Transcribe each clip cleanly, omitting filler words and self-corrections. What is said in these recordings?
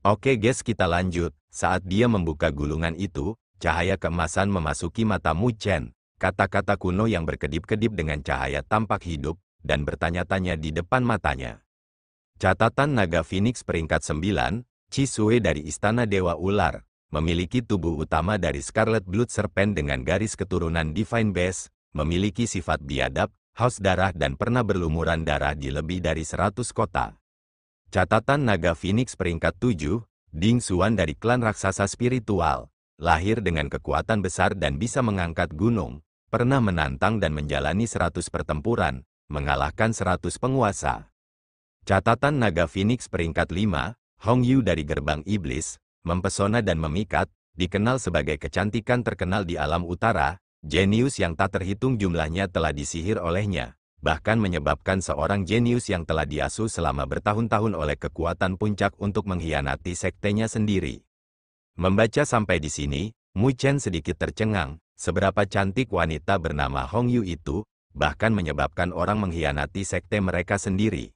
Oke guys, kita lanjut. Saat dia membuka gulungan itu, cahaya keemasan memasuki mata Mu Chen. Kata-kata kuno yang berkedip-kedip dengan cahaya tampak hidup dan bertanya-tanya di depan matanya. Catatan Naga Phoenix peringkat 9, Chi Sui dari Istana Dewa Ular, memiliki tubuh utama dari Scarlet Blood Serpent dengan garis keturunan Divine Base, memiliki sifat biadab, haus darah dan pernah berlumuran darah di lebih dari 100 kota. Catatan Naga Phoenix peringkat 7, Ding Xuan dari klan raksasa spiritual, lahir dengan kekuatan besar dan bisa mengangkat gunung, pernah menantang dan menjalani 100 pertempuran, mengalahkan 100 penguasa. Catatan Naga Phoenix peringkat 5, Hong Yu dari Gerbang Iblis, mempesona dan memikat, dikenal sebagai kecantikan terkenal di alam utara, jenius yang tak terhitung jumlahnya telah disihir olehnya, bahkan menyebabkan seorang jenius yang telah diasuh selama bertahun-tahun oleh kekuatan puncak untuk mengkhianati sektenya sendiri. Membaca sampai di sini, Mu Chen sedikit tercengang, seberapa cantik wanita bernama Hong Yu itu, bahkan menyebabkan orang mengkhianati sekte mereka sendiri.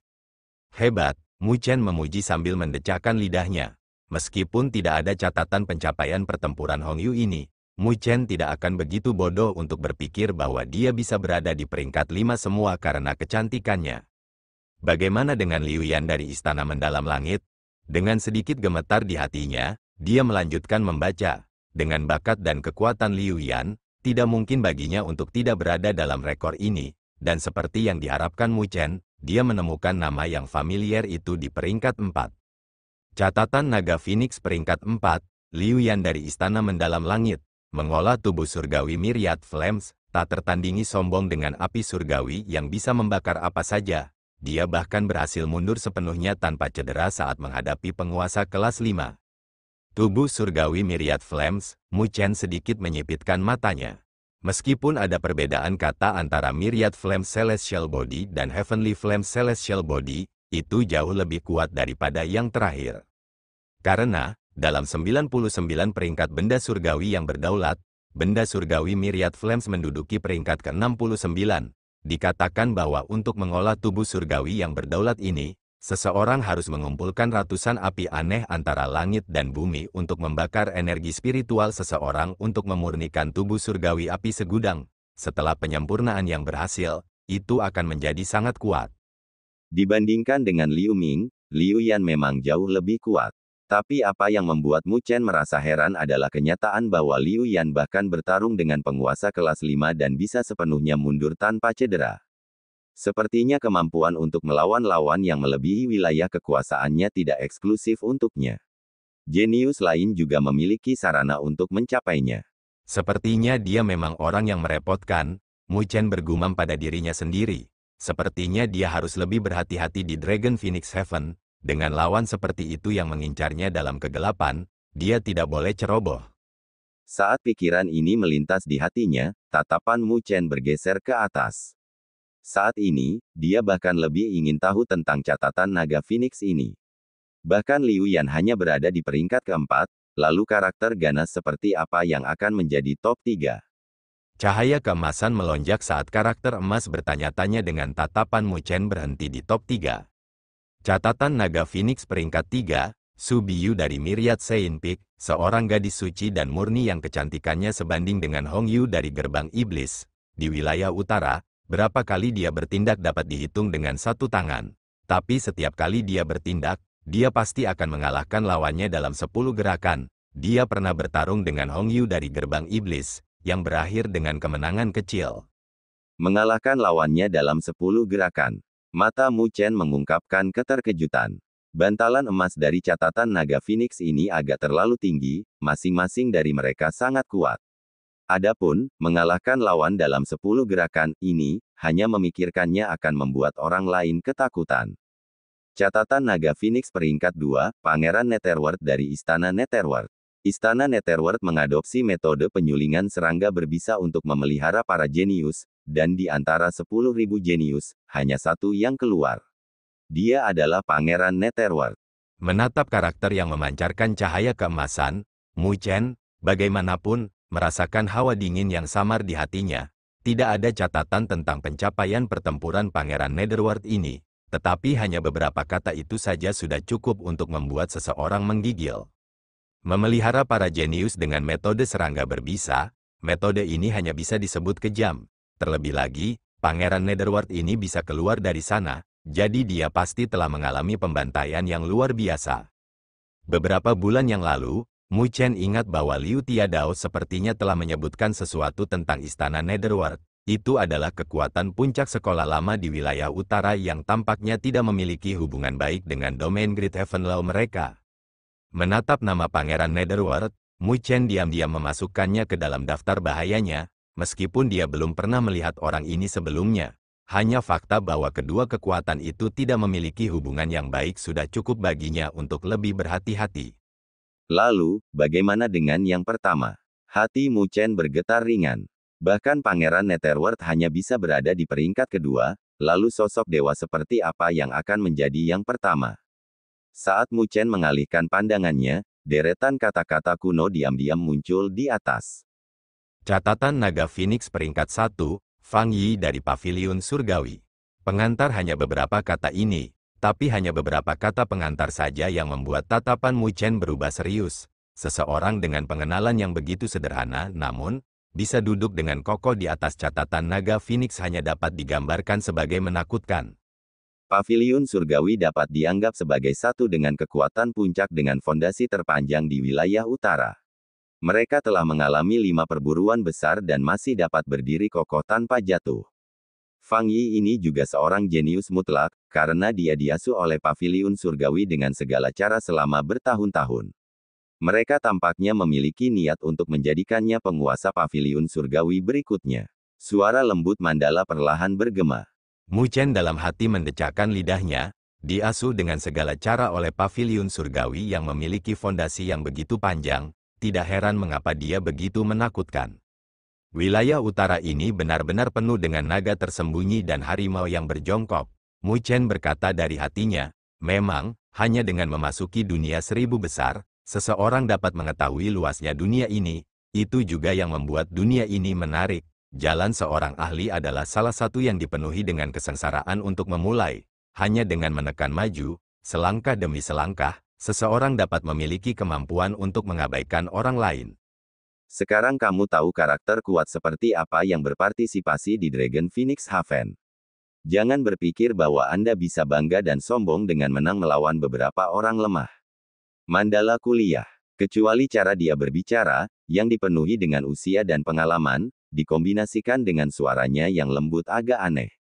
Hebat, Mu Chen memuji sambil mendecakkan lidahnya. Meskipun tidak ada catatan pencapaian pertempuran Hong Yu ini, Mu Chen tidak akan begitu bodoh untuk berpikir bahwa dia bisa berada di peringkat 5 semua karena kecantikannya. Bagaimana dengan Liu Yan dari Istana Mendalam Langit? Dengan sedikit gemetar di hatinya, dia melanjutkan membaca. Dengan bakat dan kekuatan Liu Yan, tidak mungkin baginya untuk tidak berada dalam rekor ini, dan seperti yang diharapkan Mu Chen, dia menemukan nama yang familiar itu di peringkat 4. Catatan Naga Phoenix peringkat 4, Liu Yan dari Istana Mendalam Langit, mengolah tubuh surgawi Myriad Flames, tak tertandingi sombong dengan api surgawi yang bisa membakar apa saja. Dia bahkan berhasil mundur sepenuhnya tanpa cedera saat menghadapi penguasa kelas 5. Tubuh surgawi Myriad Flames, Mu Chen sedikit menyipitkan matanya. Meskipun ada perbedaan kata antara Myriad Flames Celestial Body dan Heavenly Flames Celestial Body, itu jauh lebih kuat daripada yang terakhir. Karena, dalam 99 peringkat benda surgawi yang berdaulat, benda surgawi Myriad Flames menduduki peringkat ke-69. Dikatakan bahwa untuk mengolah tubuh surgawi yang berdaulat ini, seseorang harus mengumpulkan ratusan api aneh antara langit dan bumi untuk membakar energi spiritual seseorang untuk memurnikan tubuh surgawi api segudang. Setelah penyempurnaan yang berhasil, itu akan menjadi sangat kuat. Dibandingkan dengan Liu Ming, Liu Yan memang jauh lebih kuat. Tapi apa yang membuat Mu Chen merasa heran adalah kenyataan bahwa Liu Yan bahkan bertarung dengan penguasa kelas 5 dan bisa sepenuhnya mundur tanpa cedera. Sepertinya kemampuan untuk melawan lawan yang melebihi wilayah kekuasaannya tidak eksklusif untuknya. Jenius lain juga memiliki sarana untuk mencapainya. Sepertinya dia memang orang yang merepotkan, Mu Chen bergumam pada dirinya sendiri. Sepertinya dia harus lebih berhati-hati di Dragon Phoenix Heaven. Dengan lawan seperti itu yang mengincarnya dalam kegelapan, dia tidak boleh ceroboh. Saat pikiran ini melintas di hatinya, tatapan Mu Chen bergeser ke atas. Saat ini, dia bahkan lebih ingin tahu tentang catatan Naga Phoenix ini. Bahkan Liu Yan hanya berada di peringkat keempat, lalu karakter ganas seperti apa yang akan menjadi top 3. Cahaya keemasan melonjak saat karakter emas bertanya-tanya dengan tatapan Mu Chen berhenti di top 3. Catatan Naga Phoenix peringkat 3, Su Biyu dari Myriad Sein Peak, seorang gadis suci dan murni yang kecantikannya sebanding dengan Hong Yu dari Gerbang Iblis. Di wilayah utara, berapa kali dia bertindak dapat dihitung dengan satu tangan. Tapi setiap kali dia bertindak, dia pasti akan mengalahkan lawannya dalam 10 gerakan. Dia pernah bertarung dengan Hong Yu dari Gerbang Iblis, yang berakhir dengan kemenangan kecil. Mengalahkan lawannya dalam 10 gerakan. Mata Mu Chen mengungkapkan keterkejutan. Bantalan emas dari catatan Naga Phoenix ini agak terlalu tinggi, masing-masing dari mereka sangat kuat. Adapun, mengalahkan lawan dalam 10 gerakan ini, hanya memikirkannya akan membuat orang lain ketakutan. Catatan Naga Phoenix peringkat 2, Pangeran Netherworld dari Istana Netherworld. Istana Netherworld mengadopsi metode penyulingan serangga berbisa untuk memelihara para jenius, dan di antara 10.000 jenius, hanya satu yang keluar. Dia adalah Pangeran Netherworld. Menatap karakter yang memancarkan cahaya keemasan, Mu Chen, bagaimanapun, merasakan hawa dingin yang samar di hatinya. Tidak ada catatan tentang pencapaian pertempuran Pangeran Netherworld ini, tetapi hanya beberapa kata itu saja sudah cukup untuk membuat seseorang menggigil. Memelihara para jenius dengan metode serangga berbisa, metode ini hanya bisa disebut kejam. Terlebih lagi, Pangeran Netherworld ini bisa keluar dari sana, jadi dia pasti telah mengalami pembantaian yang luar biasa. Beberapa bulan yang lalu, Mu Chen ingat bahwa Liu Tiadao sepertinya telah menyebutkan sesuatu tentang istana Netherworld. Itu adalah kekuatan puncak sekolah lama di wilayah utara yang tampaknya tidak memiliki hubungan baik dengan domain Great Heaven Law mereka. Menatap nama Pangeran Netherworld, Mu Chen diam-diam memasukkannya ke dalam daftar bahayanya, meskipun dia belum pernah melihat orang ini sebelumnya. Hanya fakta bahwa kedua kekuatan itu tidak memiliki hubungan yang baik sudah cukup baginya untuk lebih berhati-hati. Lalu, bagaimana dengan yang pertama? Hati Mu Chen bergetar ringan. Bahkan Pangeran Netherworld hanya bisa berada di peringkat kedua, lalu sosok dewa seperti apa yang akan menjadi yang pertama? Saat Mu Chen mengalihkan pandangannya, deretan kata-kata kuno diam-diam muncul di atas. Catatan Naga Phoenix peringkat 1, Fang Yi dari Paviliun Surgawi. Pengantar hanya beberapa kata ini, tapi hanya beberapa kata pengantar saja yang membuat tatapan Mu Chen berubah serius. Seseorang dengan pengenalan yang begitu sederhana namun bisa duduk dengan kokoh di atas catatan Naga Phoenix hanya dapat digambarkan sebagai menakutkan. Paviliun Surgawi dapat dianggap sebagai satu dengan kekuatan puncak dengan fondasi terpanjang di wilayah utara. Mereka telah mengalami 5 perburuan besar dan masih dapat berdiri kokoh tanpa jatuh. Fang Yi ini juga seorang jenius mutlak, karena dia diasuh oleh Paviliun Surgawi dengan segala cara selama bertahun-tahun. Mereka tampaknya memiliki niat untuk menjadikannya penguasa Paviliun Surgawi berikutnya. Suara lembut Mandala perlahan bergema. Mu Chen dalam hati mendecakkan lidahnya, diasuh dengan segala cara oleh Paviliun Surgawi yang memiliki fondasi yang begitu panjang, tidak heran mengapa dia begitu menakutkan. Wilayah utara ini benar-benar penuh dengan naga tersembunyi dan harimau yang berjongkok. Mu Chen berkata dari hatinya, memang, hanya dengan memasuki dunia 1000 besar, seseorang dapat mengetahui luasnya dunia ini, itu juga yang membuat dunia ini menarik. Jalan seorang ahli adalah salah satu yang dipenuhi dengan kesengsaraan untuk memulai. Hanya dengan menekan maju, selangkah demi selangkah, seseorang dapat memiliki kemampuan untuk mengabaikan orang lain. Sekarang kamu tahu karakter kuat seperti apa yang berpartisipasi di Dragon Phoenix Haven. Jangan berpikir bahwa Anda bisa bangga dan sombong dengan menang melawan beberapa orang lemah. Mandala kuliah. Kecuali cara dia berbicara, yang dipenuhi dengan usia dan pengalaman, dikombinasikan dengan suaranya yang lembut agak aneh.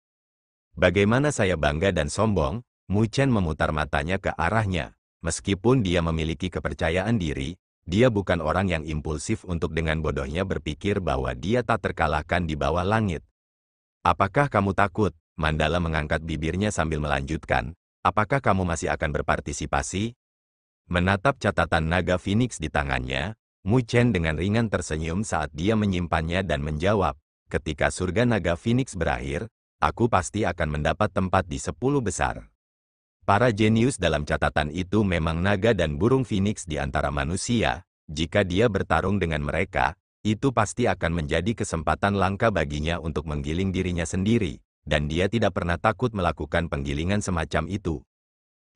Bagaimana saya bangga dan sombong? Mu Chen memutar matanya ke arahnya. Meskipun dia memiliki kepercayaan diri, dia bukan orang yang impulsif untuk dengan bodohnya berpikir bahwa dia tak terkalahkan di bawah langit. Apakah kamu takut? Mandala mengangkat bibirnya sambil melanjutkan. Apakah kamu masih akan berpartisipasi? Menatap catatan Naga Phoenix di tangannya, Mu Chen dengan ringan tersenyum saat dia menyimpannya dan menjawab, ketika surga Naga Phoenix berakhir, aku pasti akan mendapat tempat di 10 besar. Para jenius dalam catatan itu memang naga dan burung Phoenix di antara manusia. Jika dia bertarung dengan mereka, itu pasti akan menjadi kesempatan langka baginya untuk menggiling dirinya sendiri, dan dia tidak pernah takut melakukan penggilingan semacam itu.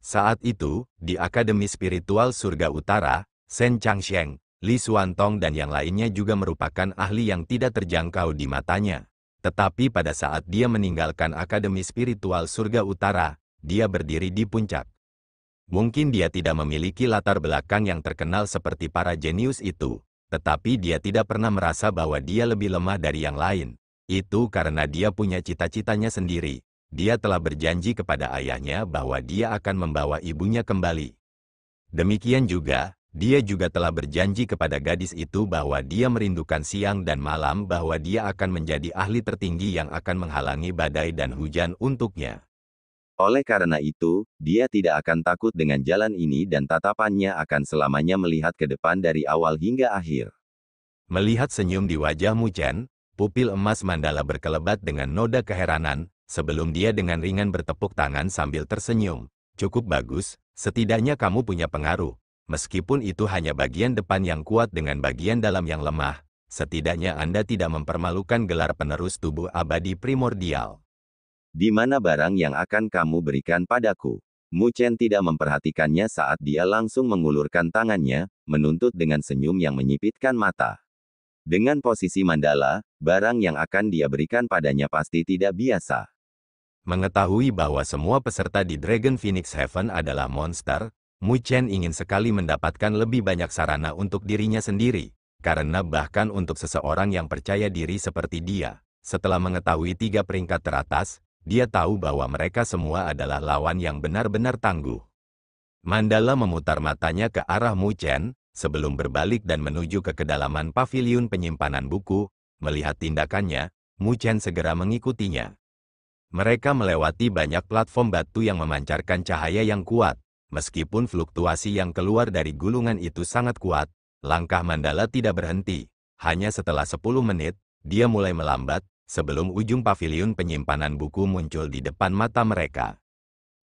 Saat itu, di Akademi Spiritual Surga Utara, Shen Changsheng, Li Xuantong dan yang lainnya juga merupakan ahli yang tidak terjangkau di matanya. Tetapi pada saat dia meninggalkan Akademi Spiritual Surga Utara, dia berdiri di puncak. Mungkin dia tidak memiliki latar belakang yang terkenal seperti para jenius itu, tetapi dia tidak pernah merasa bahwa dia lebih lemah dari yang lain. Itu karena dia punya cita-citanya sendiri. Dia telah berjanji kepada ayahnya bahwa dia akan membawa ibunya kembali. Demikian juga, dia juga telah berjanji kepada gadis itu bahwa dia merindukan siang dan malam bahwa dia akan menjadi ahli tertinggi yang akan menghalangi badai dan hujan untuknya. Oleh karena itu, dia tidak akan takut dengan jalan ini dan tatapannya akan selamanya melihat ke depan dari awal hingga akhir. Melihat senyum di wajah Mu Chen, pupil emas Mandala berkelebat dengan noda keheranan, sebelum dia dengan ringan bertepuk tangan sambil tersenyum. Cukup bagus, setidaknya kamu punya pengaruh. Meskipun itu hanya bagian depan yang kuat dengan bagian dalam yang lemah, setidaknya Anda tidak mempermalukan gelar penerus tubuh abadi primordial. Di mana barang yang akan kamu berikan padaku? Mu Chen tidak memperhatikannya saat dia langsung mengulurkan tangannya, menuntut dengan senyum yang menyipitkan mata. Dengan posisi mandala, barang yang akan dia berikan padanya pasti tidak biasa. Mengetahui bahwa semua peserta di Dragon Phoenix Heaven adalah monster, Mu Chen ingin sekali mendapatkan lebih banyak sarana untuk dirinya sendiri, karena bahkan untuk seseorang yang percaya diri seperti dia, setelah mengetahui 3 peringkat teratas, dia tahu bahwa mereka semua adalah lawan yang benar-benar tangguh. Mandala memutar matanya ke arah Mu Chen, sebelum berbalik dan menuju ke kedalaman paviliun penyimpanan buku. Melihat tindakannya, Mu Chen segera mengikutinya. Mereka melewati banyak platform batu yang memancarkan cahaya yang kuat. Meskipun fluktuasi yang keluar dari gulungan itu sangat kuat, langkah Mandala tidak berhenti. Hanya setelah 10 menit, dia mulai melambat, sebelum ujung paviliun penyimpanan buku muncul di depan mata mereka.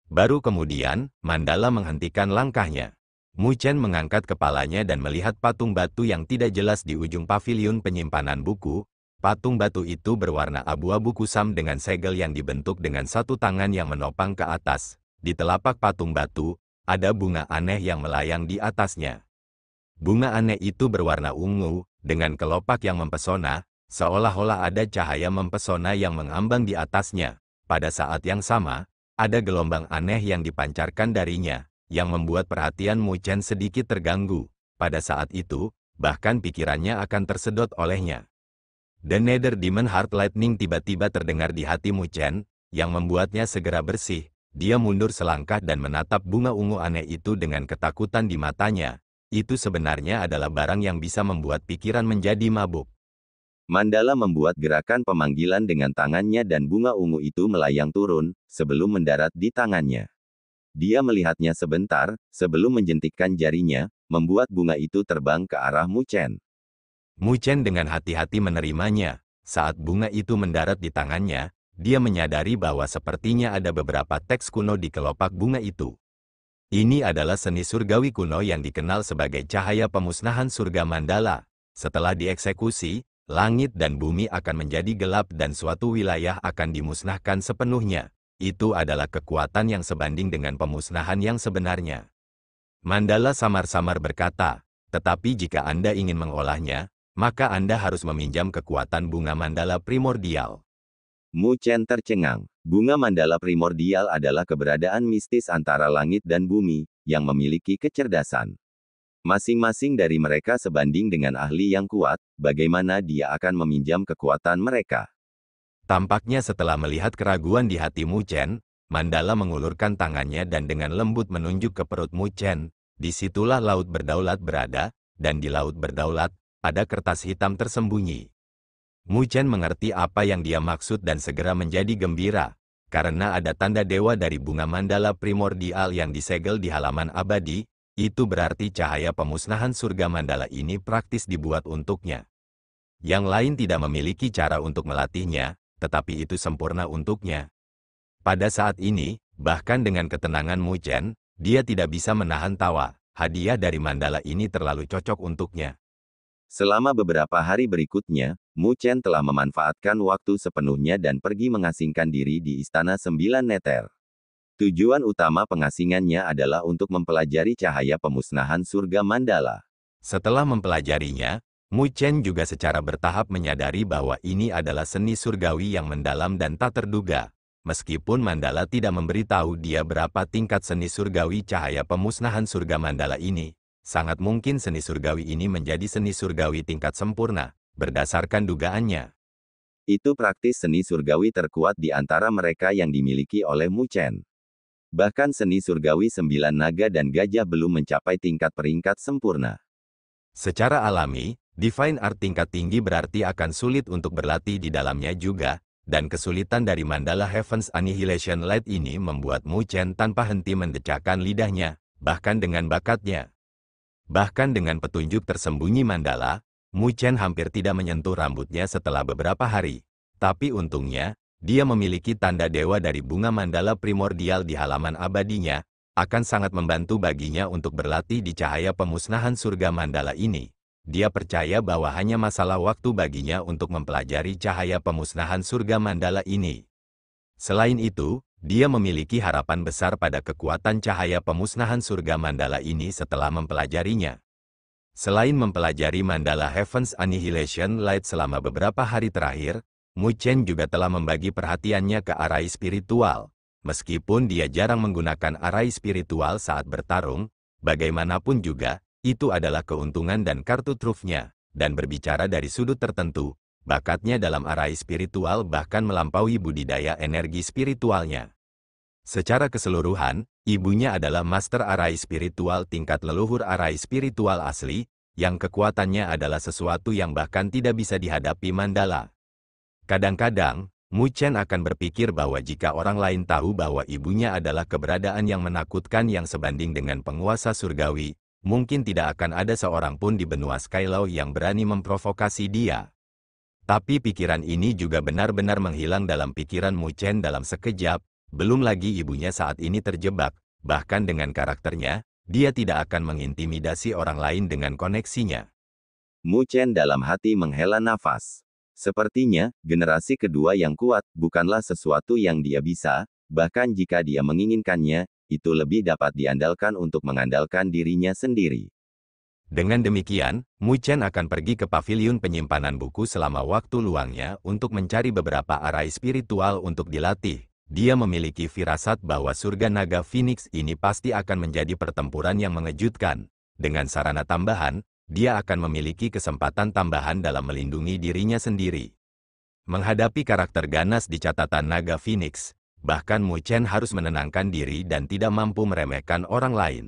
Baru kemudian, Mandala menghentikan langkahnya. Mu Chen mengangkat kepalanya dan melihat patung batu yang tidak jelas di ujung paviliun penyimpanan buku. Patung batu itu berwarna abu-abu kusam dengan segel yang dibentuk dengan satu tangan yang menopang ke atas. Di telapak patung batu, ada bunga aneh yang melayang di atasnya. Bunga aneh itu berwarna ungu, dengan kelopak yang mempesona, seolah-olah ada cahaya mempesona yang mengambang di atasnya. Pada saat yang sama, ada gelombang aneh yang dipancarkan darinya, yang membuat perhatian Mu Chen sedikit terganggu. Pada saat itu, bahkan pikirannya akan tersedot olehnya. The Nether Demon Heart Lightning tiba-tiba terdengar di hati Mu Chen, yang membuatnya segera bersih. Dia mundur selangkah dan menatap bunga ungu aneh itu dengan ketakutan di matanya. Itu sebenarnya adalah barang yang bisa membuat pikiran menjadi mabuk. Mandala membuat gerakan pemanggilan dengan tangannya dan bunga ungu itu melayang turun, sebelum mendarat di tangannya. Dia melihatnya sebentar, sebelum menjentikkan jarinya, membuat bunga itu terbang ke arah Mu Chen. Mu Chen dengan hati-hati menerimanya. Saat bunga itu mendarat di tangannya, dia menyadari bahwa sepertinya ada beberapa teks kuno di kelopak bunga itu. Ini adalah seni surgawi kuno yang dikenal sebagai cahaya pemusnahan surga Mandala. Setelah dieksekusi, langit dan bumi akan menjadi gelap dan suatu wilayah akan dimusnahkan sepenuhnya. Itu adalah kekuatan yang sebanding dengan pemusnahan yang sebenarnya. Mandala samar-samar berkata, tetapi jika Anda ingin mengolahnya, maka Anda harus meminjam kekuatan bunga mandala primordial. Mu Chen tercengang. Bunga mandala primordial adalah keberadaan mistis antara langit dan bumi, yang memiliki kecerdasan. Masing-masing dari mereka sebanding dengan ahli yang kuat, bagaimana dia akan meminjam kekuatan mereka? Tampaknya setelah melihat keraguan di hati Mu Chen, Mandala mengulurkan tangannya dan dengan lembut menunjuk ke perut Mu Chen. Disitulah laut berdaulat berada, dan di laut berdaulat, ada kertas hitam tersembunyi. Mu Chen mengerti apa yang dia maksud dan segera menjadi gembira, karena ada tanda dewa dari bunga mandala primordial yang disegel di halaman abadi. Itu berarti cahaya pemusnahan surga mandala ini praktis dibuat untuknya. Yang lain tidak memiliki cara untuk melatihnya, tetapi itu sempurna untuknya. Pada saat ini, bahkan dengan ketenangan Mu Chen, dia tidak bisa menahan tawa. Hadiah dari mandala ini terlalu cocok untuknya. Selama beberapa hari berikutnya, Mu Chen telah memanfaatkan waktu sepenuhnya dan pergi mengasingkan diri di Istana 9 Nether. Tujuan utama pengasingannya adalah untuk mempelajari cahaya pemusnahan surga mandala. Setelah mempelajarinya, Mu Chen juga secara bertahap menyadari bahwa ini adalah seni surgawi yang mendalam dan tak terduga. Meskipun Mandala tidak memberitahu dia berapa tingkat seni surgawi cahaya pemusnahan surga mandala ini, sangat mungkin seni surgawi ini menjadi seni surgawi tingkat sempurna, berdasarkan dugaannya. Itu praktis seni surgawi terkuat di antara mereka yang dimiliki oleh Mu Chen. Bahkan seni surgawi 9 naga dan gajah belum mencapai tingkat peringkat sempurna. Secara alami, Divine Art tingkat tinggi berarti akan sulit untuk berlatih di dalamnya juga, dan kesulitan dari Mandala Heaven's Annihilation Light ini membuat Mu Chen tanpa henti mendecakkan lidahnya, bahkan dengan bakatnya. Bahkan dengan petunjuk tersembunyi Mandala, Mu Chen hampir tidak menyentuh rambutnya setelah beberapa hari. Tapi untungnya, dia memiliki tanda dewa dari bunga mandala primordial di halaman abadinya, akan sangat membantu baginya untuk berlatih di cahaya pemusnahan surga mandala ini. Dia percaya bahwa hanya masalah waktu baginya untuk mempelajari cahaya pemusnahan surga mandala ini. Selain itu, dia memiliki harapan besar pada kekuatan cahaya pemusnahan surga mandala ini setelah mempelajarinya. Selain mempelajari mandala Heaven's Annihilation Light selama beberapa hari terakhir, Mu Chen juga telah membagi perhatiannya ke arai spiritual. Meskipun dia jarang menggunakan arai spiritual saat bertarung, bagaimanapun juga, itu adalah keuntungan dan kartu trufnya. Dan berbicara dari sudut tertentu, bakatnya dalam arai spiritual bahkan melampaui budidaya energi spiritualnya. Secara keseluruhan, ibunya adalah master arai spiritual tingkat leluhur arai spiritual asli, yang kekuatannya adalah sesuatu yang bahkan tidak bisa dihadapi mandala. Kadang-kadang, Mu Chen akan berpikir bahwa jika orang lain tahu bahwa ibunya adalah keberadaan yang menakutkan yang sebanding dengan penguasa surgawi, mungkin tidak akan ada seorang pun di benua Skylaw yang berani memprovokasi dia. Tapi pikiran ini juga benar-benar menghilang dalam pikiran Mu Chen dalam sekejap, belum lagi ibunya saat ini terjebak, bahkan dengan karakternya, dia tidak akan mengintimidasi orang lain dengan koneksinya. Mu Chen dalam hati menghela nafas. Sepertinya, generasi kedua yang kuat bukanlah sesuatu yang dia bisa, bahkan jika dia menginginkannya, itu lebih dapat diandalkan untuk mengandalkan dirinya sendiri. Dengan demikian, Mu Chen akan pergi ke paviliun penyimpanan buku selama waktu luangnya untuk mencari beberapa arai spiritual untuk dilatih. Dia memiliki firasat bahwa surga naga Phoenix ini pasti akan menjadi pertempuran yang mengejutkan. Dengan sarana tambahan, dia akan memiliki kesempatan tambahan dalam melindungi dirinya sendiri. Menghadapi karakter ganas di catatan naga Phoenix, bahkan Mu Chen harus menenangkan diri dan tidak mampu meremehkan orang lain.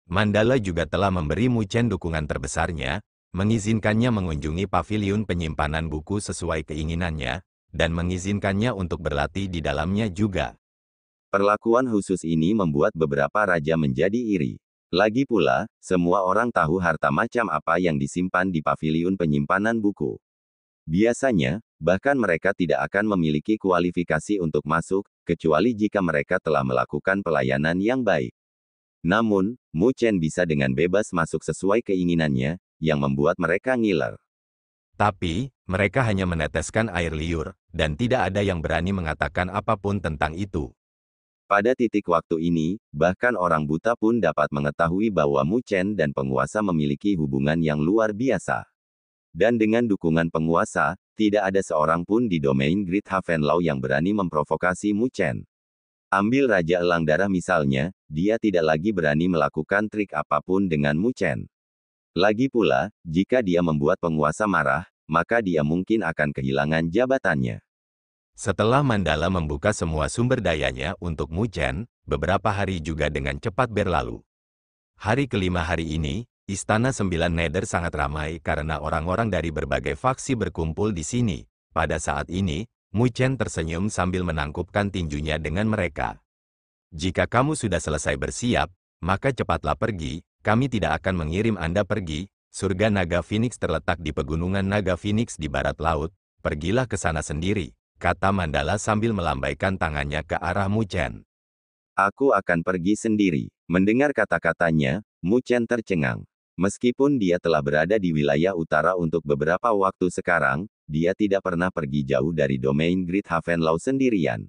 Mandala juga telah memberi Mu Chen dukungan terbesarnya, mengizinkannya mengunjungi paviliun penyimpanan buku sesuai keinginannya, dan mengizinkannya untuk berlatih di dalamnya juga. Perlakuan khusus ini membuat beberapa raja menjadi iri. Lagi pula, semua orang tahu harta macam apa yang disimpan di paviliun penyimpanan buku. Biasanya, bahkan mereka tidak akan memiliki kualifikasi untuk masuk, kecuali jika mereka telah melakukan pelayanan yang baik. Namun, Mu Chen bisa dengan bebas masuk sesuai keinginannya, yang membuat mereka ngiler. Tapi, mereka hanya meneteskan air liur, dan tidak ada yang berani mengatakan apapun tentang itu. Pada titik waktu ini, bahkan orang buta pun dapat mengetahui bahwa Mu Chen dan penguasa memiliki hubungan yang luar biasa. Dan dengan dukungan penguasa, tidak ada seorang pun di domain Great Havenlaw yang berani memprovokasi Mu Chen. Ambil Raja Elang Darah misalnya, dia tidak lagi berani melakukan trik apapun dengan Mu Chen. Lagi pula, jika dia membuat penguasa marah, maka dia mungkin akan kehilangan jabatannya. Setelah Mandala membuka semua sumber dayanya untuk Mu Chen, beberapa hari juga dengan cepat berlalu. Hari kelima hari ini, Istana Sembilan Nether sangat ramai karena orang-orang dari berbagai faksi berkumpul di sini. Pada saat ini, Mu Chen tersenyum sambil menangkupkan tinjunya dengan mereka. Jika kamu sudah selesai bersiap, maka cepatlah pergi, kami tidak akan mengirim Anda pergi. Surga Naga Phoenix terletak di pegunungan Naga Phoenix di barat laut, pergilah ke sana sendiri, kata Mandala sambil melambaikan tangannya ke arah Mu Chen. Aku akan pergi sendiri. Mendengar kata-katanya, Mu Chen tercengang. Meskipun dia telah berada di wilayah utara untuk beberapa waktu sekarang, dia tidak pernah pergi jauh dari domain Great Havenlaw sendirian.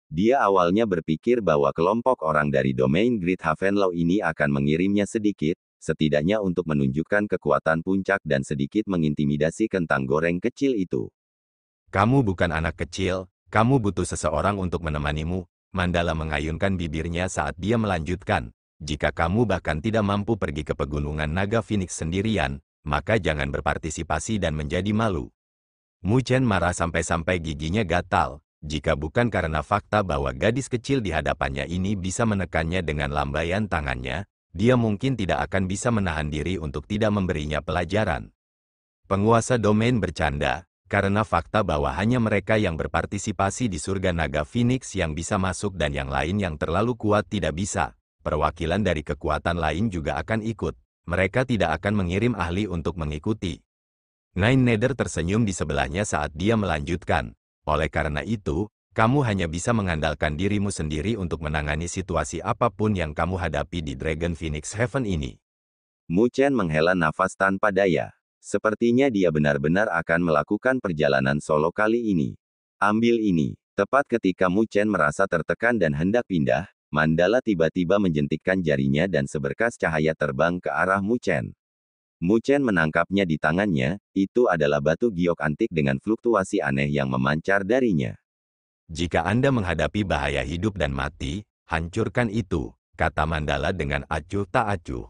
Dia awalnya berpikir bahwa kelompok orang dari domain Great Havenlaw ini akan mengirimnya sedikit, setidaknya untuk menunjukkan kekuatan puncak dan sedikit mengintimidasi kentang goreng kecil itu. Kamu bukan anak kecil, kamu butuh seseorang untuk menemanimu. Mandala mengayunkan bibirnya saat dia melanjutkan. Jika kamu bahkan tidak mampu pergi ke pegunungan Naga Phoenix sendirian, maka jangan berpartisipasi dan menjadi malu. Mu Chen marah sampai-sampai giginya gatal. Jika bukan karena fakta bahwa gadis kecil di hadapannya ini bisa menekannya dengan lambaian tangannya, dia mungkin tidak akan bisa menahan diri untuk tidak memberinya pelajaran. Penguasa domain bercanda, karena fakta bahwa hanya mereka yang berpartisipasi di surga Naga Phoenix yang bisa masuk dan yang lain yang terlalu kuat tidak bisa. Perwakilan dari kekuatan lain juga akan ikut. Mereka tidak akan mengirim ahli untuk mengikuti. Nine Nether tersenyum di sebelahnya saat dia melanjutkan. Oleh karena itu, kamu hanya bisa mengandalkan dirimu sendiri untuk menangani situasi apapun yang kamu hadapi di Dragon Phoenix Heaven ini. Mu Chen menghela nafas tanpa daya. Sepertinya dia benar-benar akan melakukan perjalanan solo kali ini. Ambil ini. Tepat ketika Mu Chen merasa tertekan dan hendak pindah, Mandala tiba-tiba menjentikkan jarinya dan seberkas cahaya terbang ke arah Mu Chen. Mu Chen menangkapnya di tangannya, itu adalah batu giok antik dengan fluktuasi aneh yang memancar darinya. Jika Anda menghadapi bahaya hidup dan mati, hancurkan itu, kata Mandala dengan acuh tak acuh.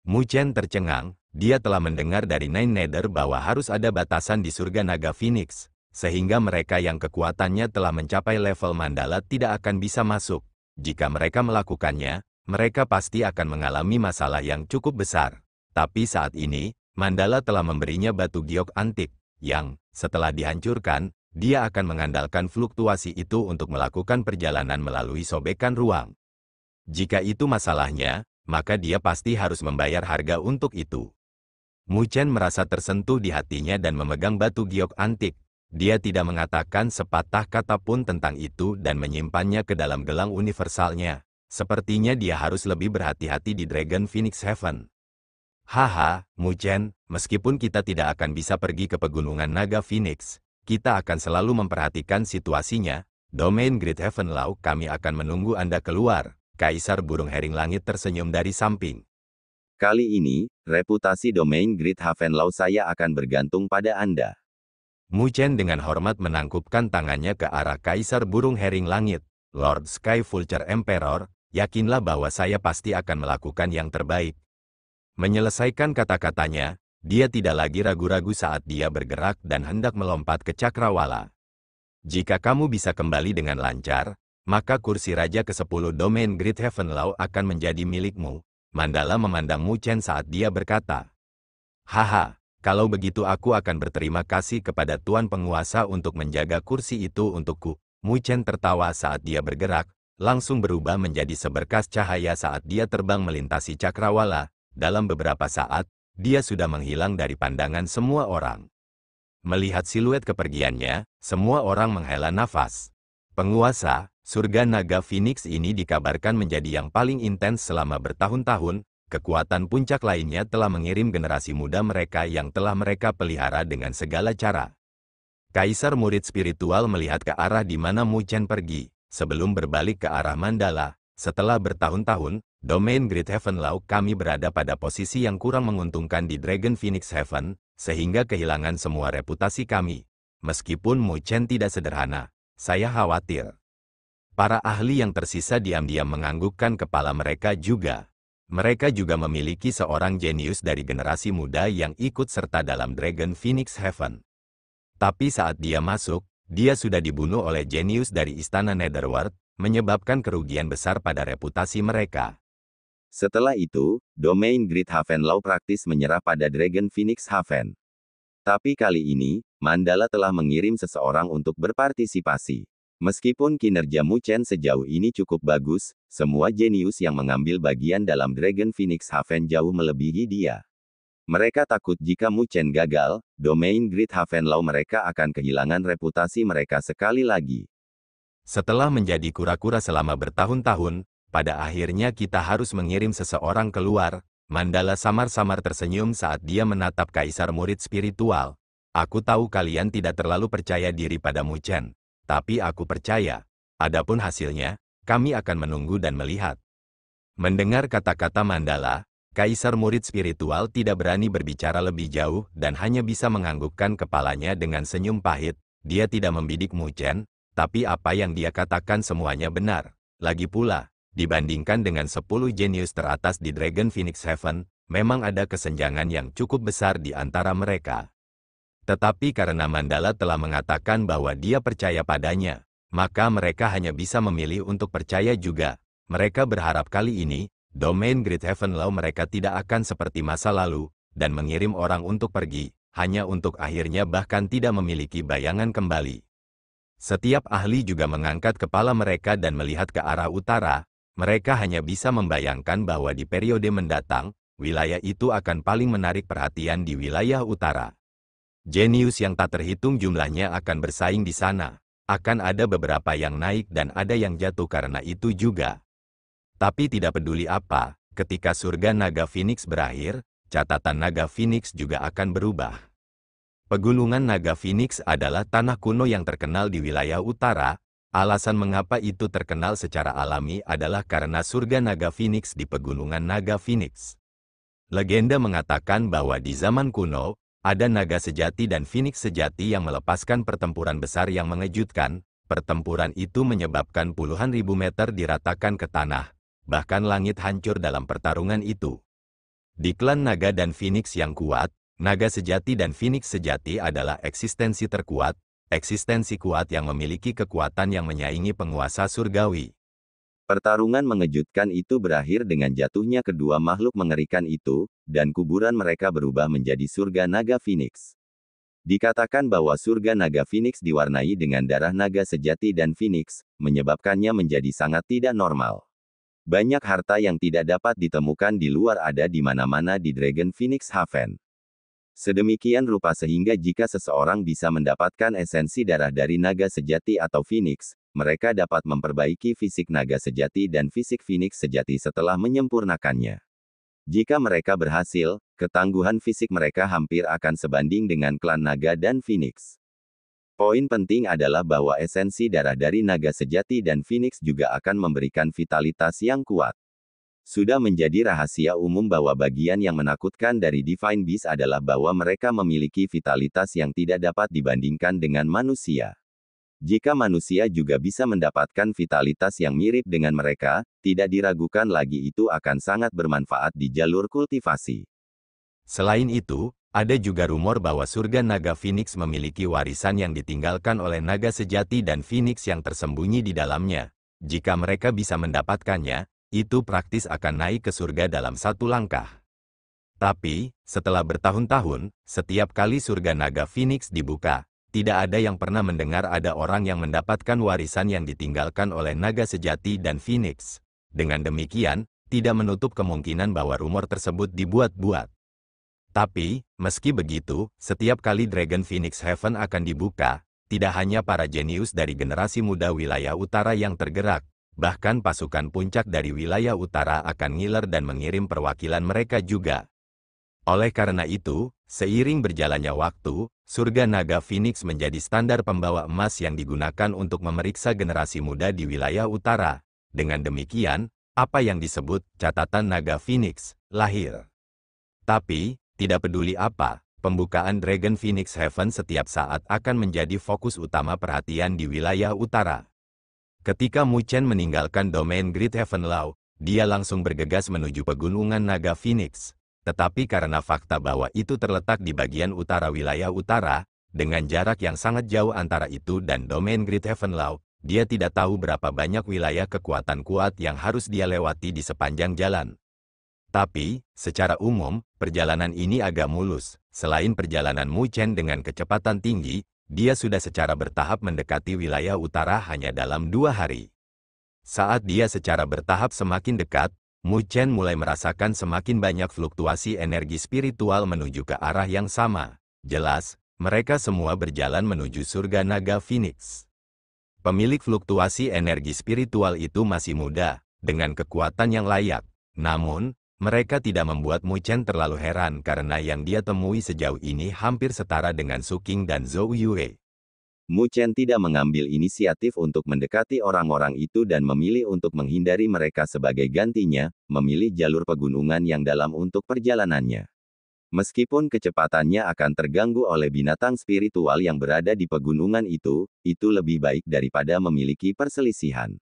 Mu Chen tercengang, dia telah mendengar dari Nine Nether bahwa harus ada batasan di surga naga Phoenix, sehingga mereka yang kekuatannya telah mencapai level Mandala tidak akan bisa masuk. Jika mereka melakukannya, mereka pasti akan mengalami masalah yang cukup besar. Tapi saat ini, Mandala telah memberinya batu giok antik, yang, setelah dihancurkan, dia akan mengandalkan fluktuasi itu untuk melakukan perjalanan melalui sobekan ruang. Jika itu masalahnya, maka dia pasti harus membayar harga untuk itu. Mu Chen merasa tersentuh di hatinya dan memegang batu giok antik. Dia tidak mengatakan sepatah kata pun tentang itu dan menyimpannya ke dalam gelang universalnya. Sepertinya dia harus lebih berhati-hati di Dragon Phoenix Heaven. Haha, Mu Chen, meskipun kita tidak akan bisa pergi ke pegunungan naga Phoenix, kita akan selalu memperhatikan situasinya. Domain Great Heaven Law, kami akan menunggu Anda keluar. Kaisar Burung Hering Langit tersenyum dari samping. Kali ini, reputasi Domain Great Heaven Law saya akan bergantung pada Anda. Mu Chen dengan hormat menangkupkan tangannya ke arah Kaisar Burung Hering Langit. Lord Sky Vulture Emperor, yakinlah bahwa saya pasti akan melakukan yang terbaik. Menyelesaikan kata-katanya, dia tidak lagi ragu-ragu saat dia bergerak dan hendak melompat ke Cakrawala. Jika kamu bisa kembali dengan lancar, maka kursi Raja ke-10 Domain Great Heaven Law akan menjadi milikmu. Mandala memandang Mu Chen saat dia berkata, haha, kalau begitu aku akan berterima kasih kepada Tuan Penguasa untuk menjaga kursi itu untukku. Mu Chen tertawa saat dia bergerak, langsung berubah menjadi seberkas cahaya saat dia terbang melintasi Cakrawala. Dalam beberapa saat, dia sudah menghilang dari pandangan semua orang. Melihat siluet kepergiannya, semua orang menghela nafas. Penguasa, surga naga Phoenix ini dikabarkan menjadi yang paling intens selama bertahun-tahun. Kekuatan puncak lainnya telah mengirim generasi muda mereka yang telah mereka pelihara dengan segala cara. Kaisar murid spiritual melihat ke arah di mana Mu Chen pergi, sebelum berbalik ke arah Mandala. Setelah bertahun-tahun, Domain Great Heaven Law kami berada pada posisi yang kurang menguntungkan di Dragon Phoenix Heaven, sehingga kehilangan semua reputasi kami. Meskipun Mu Chen tidak sederhana, saya khawatir. Para ahli yang tersisa diam-diam menganggukkan kepala mereka juga. Mereka juga memiliki seorang jenius dari generasi muda yang ikut serta dalam Dragon Phoenix Heaven. Tapi saat dia masuk, dia sudah dibunuh oleh jenius dari Istana Netherworld, menyebabkan kerugian besar pada reputasi mereka. Setelah itu, Domain Great Heaven Law praktis menyerah pada Dragon Phoenix Heaven. Tapi kali ini, Mandala telah mengirim seseorang untuk berpartisipasi. Meskipun kinerja Mu Chen sejauh ini cukup bagus, semua jenius yang mengambil bagian dalam Dragon Phoenix Heaven jauh melebihi dia. Mereka takut jika Mu Chen gagal, Domain Great Heaven Law mereka akan kehilangan reputasi mereka sekali lagi. Setelah menjadi kura-kura selama bertahun-tahun, pada akhirnya kita harus mengirim seseorang keluar. Mandala samar-samar tersenyum saat dia menatap Kaisar murid spiritual. Aku tahu kalian tidak terlalu percaya diri pada Mu Chen. Tapi aku percaya, adapun hasilnya, kami akan menunggu dan melihat. Mendengar kata-kata Mandala, Kaisar murid spiritual tidak berani berbicara lebih jauh dan hanya bisa menganggukkan kepalanya dengan senyum pahit. Dia tidak membidik Mu Chen, tapi apa yang dia katakan semuanya benar. Lagi pula, dibandingkan dengan 10 jenius teratas di Dragon Phoenix Heaven, memang ada kesenjangan yang cukup besar di antara mereka. Tetapi karena Mandala telah mengatakan bahwa dia percaya padanya, maka mereka hanya bisa memilih untuk percaya juga. Mereka berharap kali ini, Domain Great Heaven Law mereka tidak akan seperti masa lalu, dan mengirim orang untuk pergi, hanya untuk akhirnya bahkan tidak memiliki bayangan kembali. Setiap ahli juga mengangkat kepala mereka dan melihat ke arah utara. Mereka hanya bisa membayangkan bahwa di periode mendatang, wilayah itu akan paling menarik perhatian di wilayah utara. Jenius yang tak terhitung jumlahnya akan bersaing di sana. Akan ada beberapa yang naik dan ada yang jatuh karena itu juga. Tapi tidak peduli apa, ketika surga naga Phoenix berakhir, catatan naga Phoenix juga akan berubah. Pegunungan Naga Phoenix adalah tanah kuno yang terkenal di wilayah utara. Alasan mengapa itu terkenal secara alami adalah karena surga Naga Phoenix di Pegunungan Naga Phoenix. Legenda mengatakan bahwa di zaman kuno, ada naga sejati dan Phoenix sejati yang melepaskan pertempuran besar yang mengejutkan. Pertempuran itu menyebabkan puluhan ribu meter diratakan ke tanah. Bahkan langit hancur dalam pertarungan itu. Di klan naga dan Phoenix yang kuat, naga sejati dan Phoenix sejati adalah eksistensi terkuat, eksistensi kuat yang memiliki kekuatan yang menyaingi penguasa surgawi. Pertarungan mengejutkan itu berakhir dengan jatuhnya kedua makhluk mengerikan itu, dan kuburan mereka berubah menjadi surga naga Phoenix. Dikatakan bahwa surga naga Phoenix diwarnai dengan darah naga sejati dan Phoenix, menyebabkannya menjadi sangat tidak normal. Banyak harta yang tidak dapat ditemukan di luar ada di mana-mana di Dragon Phoenix Haven. Sedemikian rupa sehingga jika seseorang bisa mendapatkan esensi darah dari naga sejati atau Phoenix, mereka dapat memperbaiki fisik naga sejati dan fisik Phoenix sejati setelah menyempurnakannya. Jika mereka berhasil, ketangguhan fisik mereka hampir akan sebanding dengan klan naga dan Phoenix. Poin penting adalah bahwa esensi darah dari naga sejati dan Phoenix juga akan memberikan vitalitas yang kuat. Sudah menjadi rahasia umum bahwa bagian yang menakutkan dari Divine Beast adalah bahwa mereka memiliki vitalitas yang tidak dapat dibandingkan dengan manusia. Jika manusia juga bisa mendapatkan vitalitas yang mirip dengan mereka, tidak diragukan lagi itu akan sangat bermanfaat di jalur kultivasi. Selain itu, ada juga rumor bahwa surga naga Phoenix memiliki warisan yang ditinggalkan oleh naga sejati dan Phoenix yang tersembunyi di dalamnya. Jika mereka bisa mendapatkannya, itu praktis akan naik ke surga dalam satu langkah. Tapi, setelah bertahun-tahun, setiap kali surga naga Phoenix dibuka, tidak ada yang pernah mendengar ada orang yang mendapatkan warisan yang ditinggalkan oleh naga sejati dan Phoenix. Dengan demikian, tidak menutup kemungkinan bahwa rumor tersebut dibuat-buat. Tapi, meski begitu, setiap kali Dragon Phoenix Haven akan dibuka, tidak hanya para jenius dari generasi muda wilayah utara yang tergerak, bahkan pasukan puncak dari wilayah utara akan ngiler dan mengirim perwakilan mereka juga. Oleh karena itu, seiring berjalannya waktu, surga naga Phoenix menjadi standar pembawa emas yang digunakan untuk memeriksa generasi muda di wilayah utara. Dengan demikian, apa yang disebut catatan naga Phoenix lahir. Tapi, tidak peduli apa, pembukaan Dragon Phoenix Haven setiap saat akan menjadi fokus utama perhatian di wilayah utara. Ketika Mu Chen meninggalkan domain Great Heaven Law, dia langsung bergegas menuju pegunungan naga Phoenix. Tetapi karena fakta bahwa itu terletak di bagian utara wilayah utara, dengan jarak yang sangat jauh antara itu dan domain Great Heaven Law, dia tidak tahu berapa banyak wilayah kekuatan kuat yang harus dia lewati di sepanjang jalan. Tapi, secara umum, perjalanan ini agak mulus. Selain perjalanan Mu Chen dengan kecepatan tinggi, dia sudah secara bertahap mendekati wilayah utara hanya dalam 2 hari. Saat dia secara bertahap semakin dekat, Mu Chen mulai merasakan semakin banyak fluktuasi energi spiritual menuju ke arah yang sama. Jelas, mereka semua berjalan menuju surga naga Phoenix. Pemilik fluktuasi energi spiritual itu masih muda, dengan kekuatan yang layak. Namun, mereka tidak membuat Mu Chen terlalu heran karena yang dia temui sejauh ini hampir setara dengan Su Qing dan Zhou Yue. Mu Chen tidak mengambil inisiatif untuk mendekati orang-orang itu dan memilih untuk menghindari mereka sebagai gantinya, memilih jalur pegunungan yang dalam untuk perjalanannya. Meskipun kecepatannya akan terganggu oleh binatang spiritual yang berada di pegunungan itu lebih baik daripada memiliki perselisihan.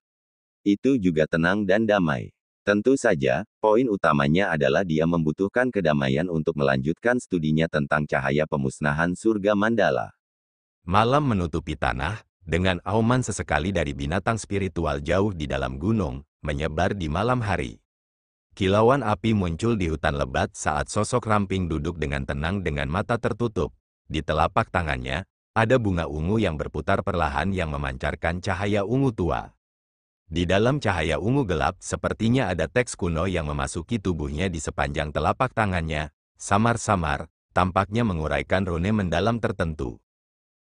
Itu juga tenang dan damai. Tentu saja, poin utamanya adalah dia membutuhkan kedamaian untuk melanjutkan studinya tentang cahaya pemusnahan surga Mandala. Malam menutupi tanah, dengan auman sesekali dari binatang spiritual jauh di dalam gunung, menyebar di malam hari. Kilauan api muncul di hutan lebat saat sosok ramping duduk dengan tenang dengan mata tertutup. Di telapak tangannya, ada bunga ungu yang berputar perlahan yang memancarkan cahaya ungu tua. Di dalam cahaya ungu gelap, sepertinya ada teks kuno yang memasuki tubuhnya di sepanjang telapak tangannya, samar-samar, tampaknya menguraikan rune mendalam tertentu.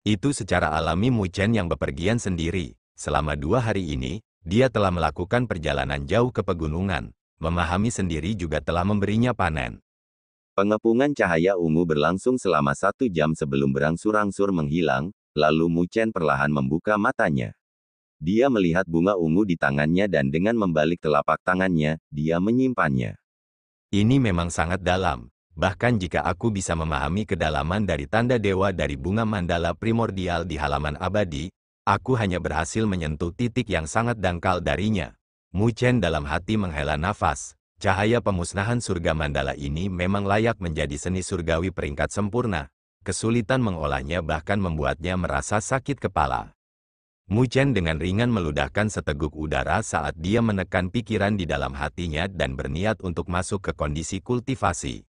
Itu secara alami Mu Chen yang bepergian sendiri. Selama 2 hari ini, dia telah melakukan perjalanan jauh ke pegunungan. Memahami sendiri juga telah memberinya panen. Pengepungan cahaya ungu berlangsung selama 1 jam sebelum berangsur-angsur menghilang, lalu Mu Chen perlahan membuka matanya. Dia melihat bunga ungu di tangannya dan dengan membalik telapak tangannya, dia menyimpannya. Ini memang sangat dalam. Bahkan jika aku bisa memahami kedalaman dari tanda dewa dari bunga mandala primordial di halaman abadi, aku hanya berhasil menyentuh titik yang sangat dangkal darinya. Mu Chen dalam hati menghela nafas. Cahaya pemusnahan surga mandala ini memang layak menjadi seni surgawi peringkat sempurna. Kesulitan mengolahnya bahkan membuatnya merasa sakit kepala. Mu Chen dengan ringan meludahkan seteguk udara saat dia menekan pikiran di dalam hatinya dan berniat untuk masuk ke kondisi kultivasi.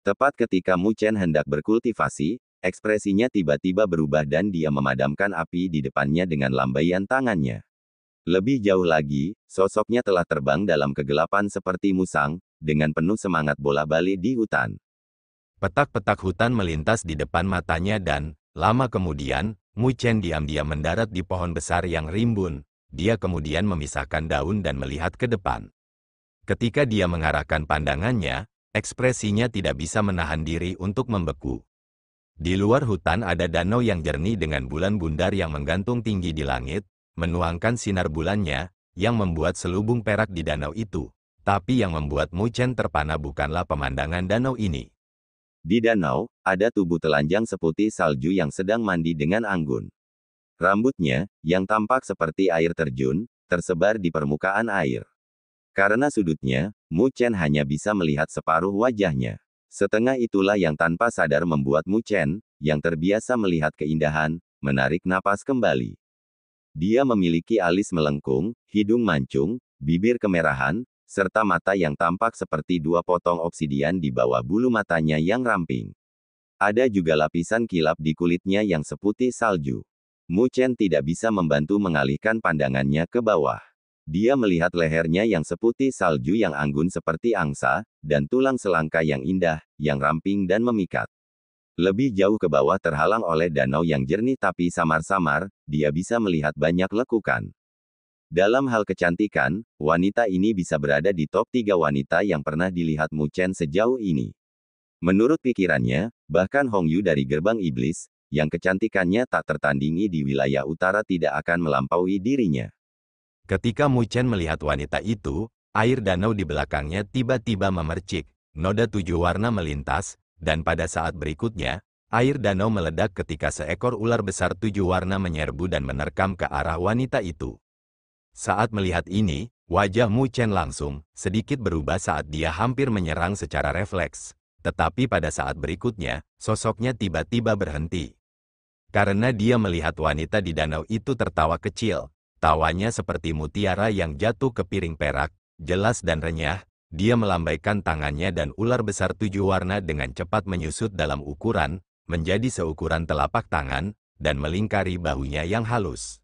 Tepat ketika Mu Chen hendak berkultivasi, ekspresinya tiba-tiba berubah dan dia memadamkan api di depannya dengan lambaian tangannya. Lebih jauh lagi, sosoknya telah terbang dalam kegelapan seperti musang, dengan penuh semangat bola-balik di hutan. Petak-petak hutan melintas di depan matanya dan, lama kemudian, Mu Chen diam-diam mendarat di pohon besar yang rimbun. Dia kemudian memisahkan daun dan melihat ke depan. Ketika dia mengarahkan pandangannya, ekspresinya tidak bisa menahan diri untuk membeku. Di luar hutan ada danau yang jernih dengan bulan bundar yang menggantung tinggi di langit, menuangkan sinar bulannya, yang membuat selubung perak di danau itu. Tapi yang membuat Mu Chen terpana bukanlah pemandangan danau ini. Di danau, ada tubuh telanjang seputih salju yang sedang mandi dengan anggun. Rambutnya, yang tampak seperti air terjun, tersebar di permukaan air. Karena sudutnya, Mu Chen hanya bisa melihat separuh wajahnya. Setengah itulah yang tanpa sadar membuat Mu Chen, yang terbiasa melihat keindahan, menarik napas kembali. Dia memiliki alis melengkung, hidung mancung, bibir kemerahan, serta mata yang tampak seperti 2 potong obsidian di bawah bulu matanya yang ramping. Ada juga lapisan kilap di kulitnya yang seputih salju. Mu Chen tidak bisa membantu mengalihkan pandangannya ke bawah. Dia melihat lehernya yang seputih salju yang anggun seperti angsa, dan tulang selangka yang indah, yang ramping dan memikat. Lebih jauh ke bawah terhalang oleh danau yang jernih tapi samar-samar, dia bisa melihat banyak lekukan. Dalam hal kecantikan, wanita ini bisa berada di top 3 wanita yang pernah dilihat Mu Chen sejauh ini. Menurut pikirannya, bahkan Hong Yu dari Gerbang Iblis, yang kecantikannya tak tertandingi di wilayah utara tidak akan melampaui dirinya. Ketika Mu Chen melihat wanita itu, air danau di belakangnya tiba-tiba memercik, noda 7 warna melintas, dan pada saat berikutnya, air danau meledak ketika seekor ular besar 7 warna menyerbu dan menerkam ke arah wanita itu. Saat melihat ini, wajah Mu Chen langsung, sedikit berubah saat dia hampir menyerang secara refleks. Tetapi pada saat berikutnya, sosoknya tiba-tiba berhenti. Karena dia melihat wanita di danau itu tertawa kecil, tawanya seperti mutiara yang jatuh ke piring perak, jelas dan renyah. Dia melambaikan tangannya dan ular besar 7 warna dengan cepat menyusut dalam ukuran, menjadi seukuran telapak tangan, dan melingkari bahunya yang halus.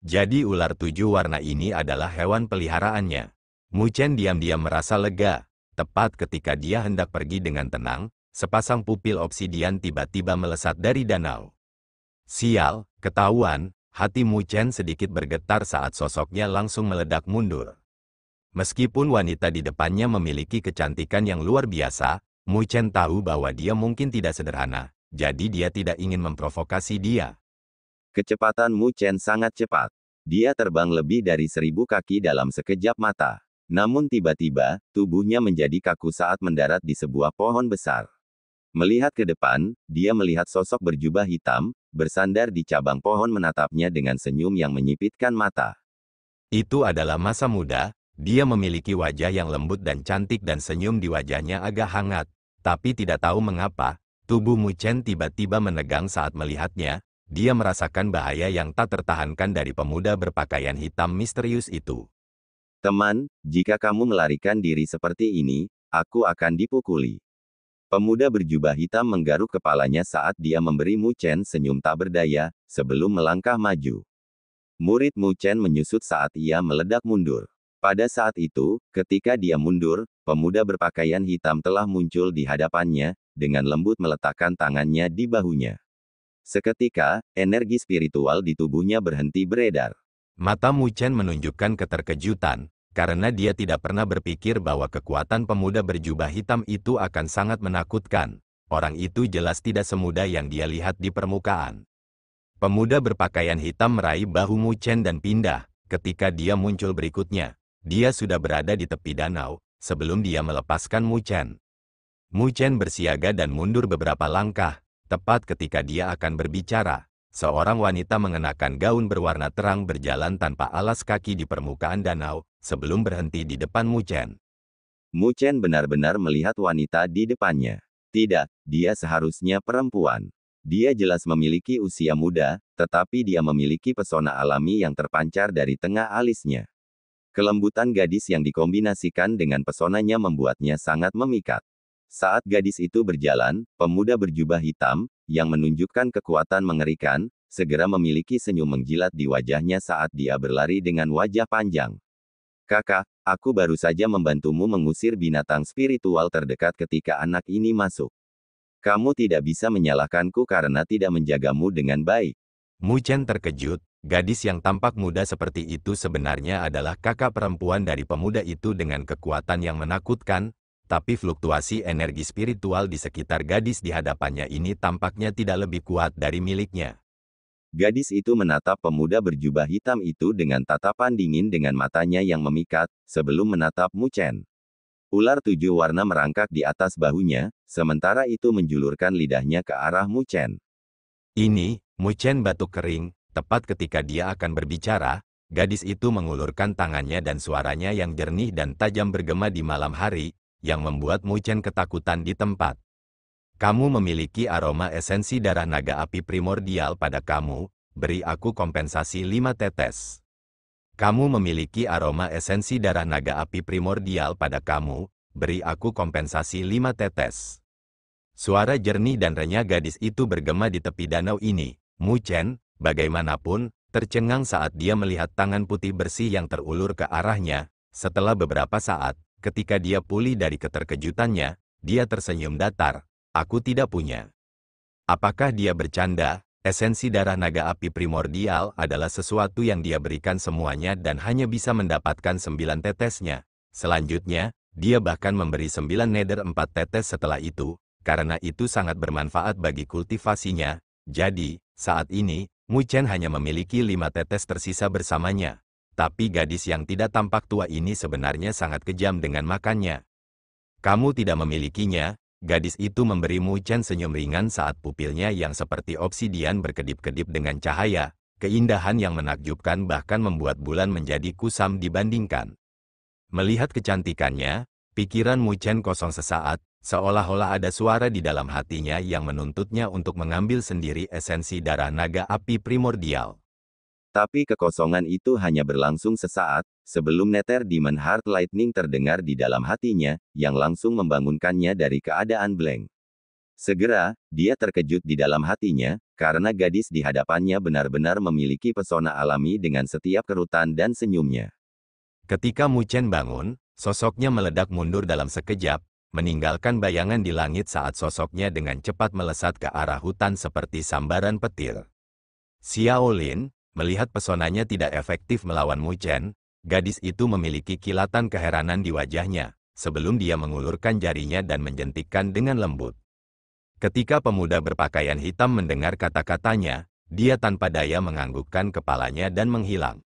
Jadi ular 7 warna ini adalah hewan peliharaannya. Mu Chen diam-diam merasa lega. Tepat ketika dia hendak pergi dengan tenang, sepasang pupil obsidian tiba-tiba melesat dari danau. Sial, ketahuan, hati Mu Chen sedikit bergetar saat sosoknya langsung meledak mundur. Meskipun wanita di depannya memiliki kecantikan yang luar biasa, Mu Chen tahu bahwa dia mungkin tidak sederhana, jadi dia tidak ingin memprovokasi dia. Kecepatan Mu Chen sangat cepat. Dia terbang lebih dari 1000 kaki dalam sekejap mata. Namun tiba-tiba, tubuhnya menjadi kaku saat mendarat di sebuah pohon besar. Melihat ke depan, dia melihat sosok berjubah hitam, bersandar di cabang pohon menatapnya dengan senyum yang menyipitkan mata. Itu adalah masa muda. Dia memiliki wajah yang lembut dan cantik dan senyum di wajahnya agak hangat. Tapi tidak tahu mengapa, tubuh Mu Chen tiba-tiba menegang saat melihatnya. Dia merasakan bahaya yang tak tertahankan dari pemuda berpakaian hitam misterius itu. Teman, jika kamu melarikan diri seperti ini, aku akan dipukuli. Pemuda berjubah hitam menggaruk kepalanya saat dia memberi Mu Chen senyum tak berdaya, sebelum melangkah maju. Murid Mu Chen menyusut saat ia meledak mundur. Pada saat itu, ketika dia mundur, pemuda berpakaian hitam telah muncul di hadapannya, dengan lembut meletakkan tangannya di bahunya. Seketika, energi spiritual di tubuhnya berhenti beredar. Mata Mu Chen menunjukkan keterkejutan. karena dia tidak pernah berpikir bahwa kekuatan pemuda berjubah hitam itu akan sangat menakutkan. Orang itu jelas tidak semudah yang dia lihat di permukaan. Pemuda berpakaian hitam meraih bahu Mu Chen dan pindah. Ketika dia muncul berikutnya, dia sudah berada di tepi danau, sebelum dia melepaskan Mu Chen. Mu Chen bersiaga dan mundur beberapa langkah, tepat ketika dia akan berbicara. Seorang wanita mengenakan gaun berwarna terang berjalan tanpa alas kaki di permukaan danau, sebelum berhenti di depan Mu Chen. Mu Chen benar-benar melihat wanita di depannya. Tidak, dia seharusnya perempuan. Dia jelas memiliki usia muda, tetapi dia memiliki pesona alami yang terpancar dari tengah alisnya. Kelembutan gadis yang dikombinasikan dengan pesonanya membuatnya sangat memikat. Saat gadis itu berjalan, pemuda berjubah hitam, yang menunjukkan kekuatan mengerikan, segera memiliki senyum menjilat di wajahnya saat dia berlari dengan wajah panjang. Kakak, aku baru saja membantumu mengusir binatang spiritual terdekat ketika anak ini masuk. Kamu tidak bisa menyalahkanku karena tidak menjagamu dengan baik. Mu Chen terkejut, gadis yang tampak muda seperti itu sebenarnya adalah kakak perempuan dari pemuda itu dengan kekuatan yang menakutkan, tapi fluktuasi energi spiritual di sekitar gadis di hadapannya ini tampaknya tidak lebih kuat dari miliknya. Gadis itu menatap pemuda berjubah hitam itu dengan tatapan dingin dengan matanya yang memikat, sebelum menatap Mu Chen. Ular 7 warna merangkak di atas bahunya, sementara itu menjulurkan lidahnya ke arah Mu Chen. Ini, Mu Chen batuk kering, tepat ketika dia akan berbicara, gadis itu mengulurkan tangannya dan suaranya yang jernih dan tajam bergema di malam hari, yang membuat Mu Chen ketakutan di tempat. Kamu memiliki aroma esensi darah naga api primordial pada kamu, beri aku kompensasi 5 tetes. Kamu memiliki aroma esensi darah naga api primordial pada kamu, beri aku kompensasi 5 tetes. Suara jernih dan renyah gadis itu bergema di tepi danau ini. Mu Chen, bagaimanapun, tercengang saat dia melihat tangan putih bersih yang terulur ke arahnya. Setelah beberapa saat, ketika dia pulih dari keterkejutannya, dia tersenyum datar. Aku tidak punya. Apakah dia bercanda? Esensi darah naga api primordial adalah sesuatu yang dia berikan semuanya dan hanya bisa mendapatkan 9 tetesnya. Selanjutnya, dia bahkan memberi 9 nether 4 tetes setelah itu, karena itu sangat bermanfaat bagi kultivasinya. Jadi, saat ini, Mu Chen hanya memiliki 5 tetes tersisa bersamanya. Tapi gadis yang tidak tampak tua ini sebenarnya sangat kejam dengan makannya. Kamu tidak memilikinya. Gadis itu memberi Mu Chen senyum ringan saat pupilnya yang seperti obsidian berkedip-kedip dengan cahaya. Keindahan yang menakjubkan bahkan membuat bulan menjadi kusam dibandingkan. Melihat kecantikannya, pikiran Mu Chen kosong sesaat, seolah-olah ada suara di dalam hatinya yang menuntutnya untuk mengambil sendiri esensi darah naga api primordial. Tapi kekosongan itu hanya berlangsung sesaat, sebelum Nether Demon Heart Lightning terdengar di dalam hatinya, yang langsung membangunkannya dari keadaan blank. Segera, dia terkejut di dalam hatinya, karena gadis di hadapannya benar-benar memiliki pesona alami dengan setiap kerutan dan senyumnya. Ketika Mu Chen bangun, sosoknya meledak mundur dalam sekejap, meninggalkan bayangan di langit saat sosoknya dengan cepat melesat ke arah hutan seperti sambaran petir. Xiao Lin, melihat pesonanya tidak efektif melawan Mu Chen, gadis itu memiliki kilatan keheranan di wajahnya, sebelum dia mengulurkan jarinya dan menjentikkan dengan lembut. Ketika pemuda berpakaian hitam mendengar kata-katanya, dia tanpa daya menganggukkan kepalanya dan menghilang.